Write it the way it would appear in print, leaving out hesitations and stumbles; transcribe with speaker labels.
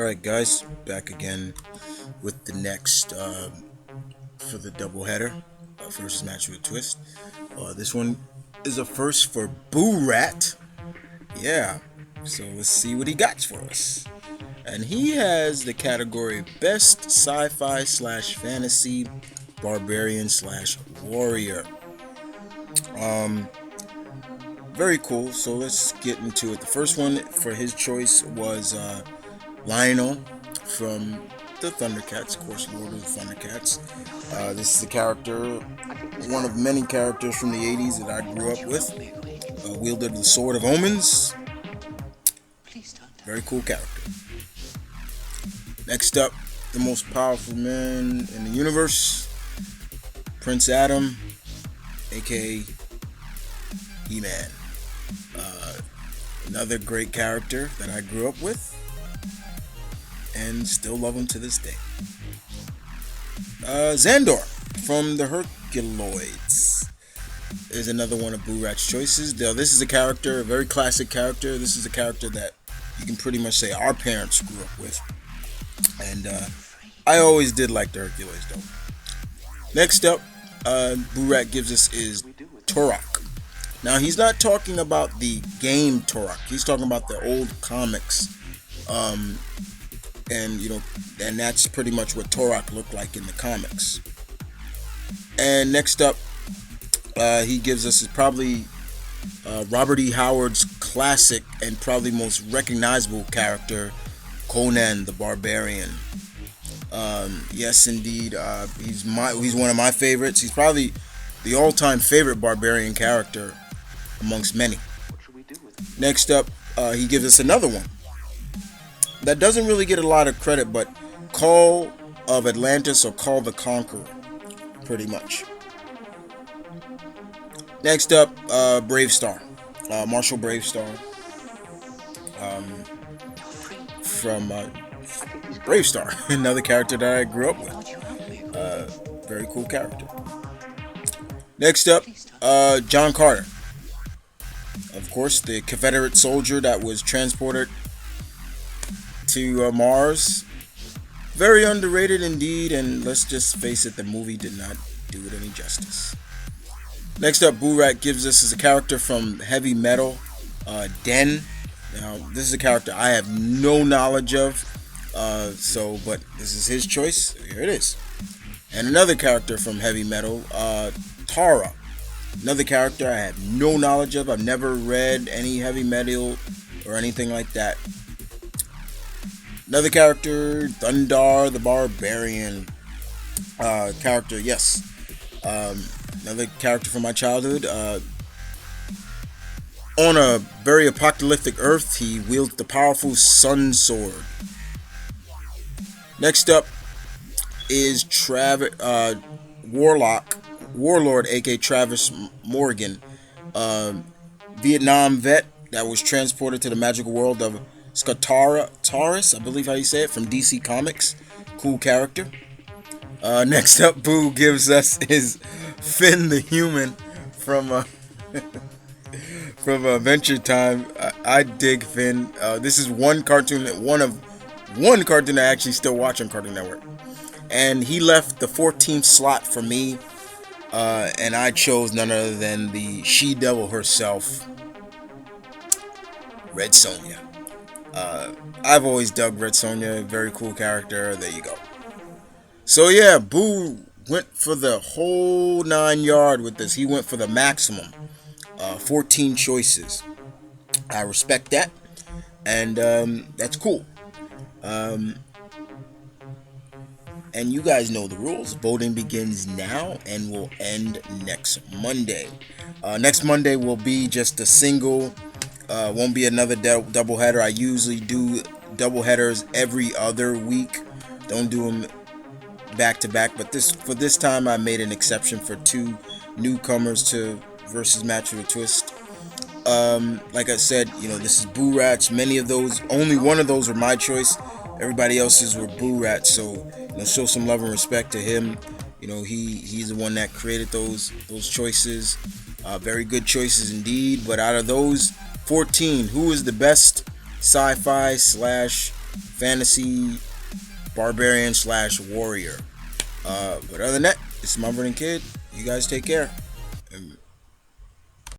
Speaker 1: Alright guys, back again with the next for the doubleheader versus match with a twist. This one is a first for BooRatt. Yeah, so let's see what he got for us. And he has the category Best Sci-Fi slash Fantasy Barbarian slash Warrior. Very cool, so let's get into it. The first one for his choice was Lionel from the Thundercats, of course, Lord of the Thundercats. This is a character, one of many characters from the 80s that I grew up with. Wielded the Sword of Omens. Very cool character. Next up, the most powerful man in the universe, Prince Adam, aka He-Man. Another great character that I grew up with and still love him to this day. Xandor from the Herculoids is another one of BooRatt's choices. Now, this is a character, a very classic character. This is a character that you can pretty much say our parents grew up with. And I always did like the Herculoids though. Next up, BooRatt gives us is Turok. Now, he's not talking about the game Turok. He's talking about the old comics. And that's pretty much what Turok looked like in the comics. And next up, he gives us is probably Robert E. Howard's classic and probably most recognizable character, Conan the Barbarian. Yes, indeed, he's one of my favorites. He's probably the all-time favorite barbarian character amongst many. Next up, he gives us another one that doesn't really get a lot of credit, but Call of Atlantis or Call the Conqueror, pretty much. Next up, Bravestar, Marshall Bravestar, from Bravestar, another character that I grew up with. Very cool character. Next up, John Carter. Of course, the Confederate soldier that was transported to Mars. Very underrated indeed, and let's just face it, the movie did not do it any justice. Next up, BooRatt gives us as a character from heavy metal, Den. Now, this is a character I have no knowledge of, but this is his choice. Here it is. And another character from heavy metal, Tara. Another character I have no knowledge of. I've never read any heavy metal or anything like that. Another character, Thundar the Barbarian. Character, yes. Another character from my childhood. On a very apocalyptic Earth, he wields the powerful Sun Sword. Next up is Warlord, aka Travis Morgan, Vietnam vet that was transported to the magical world of Taurus, I believe how you say it, from DC Comics. Cool character. Next up, Boo gives us is Finn the Human from from Adventure Time. I dig Finn. This is one cartoon I actually still watch on Cartoon Network, and he left the 14th slot for me. And I chose none other than the she-devil herself, Red Sonja. I've always dug Red Sonja, very cool character. There you go. So yeah, Boo went for the whole 9 yard with this. He went for the maximum, 14 choices. I respect that, and that's cool. And you guys know the rules. Voting begins now and will end next Monday. Next Monday will be just a single. Won't be another doubleheader. I usually do doubleheaders every other week. Don't do them back to back. But for this time, I made an exception for two newcomers to versus match with a twist. Like I said, this is BooRatt's. Many of those, only one of those were my choice. Everybody else's were BooRatt. So show some love and respect to him. He's the one that created those choices. Very good choices indeed. But out of those 14, who is the best sci-fi slash fantasy barbarian slash warrior. But other than that, it's my running kid. You guys take care. And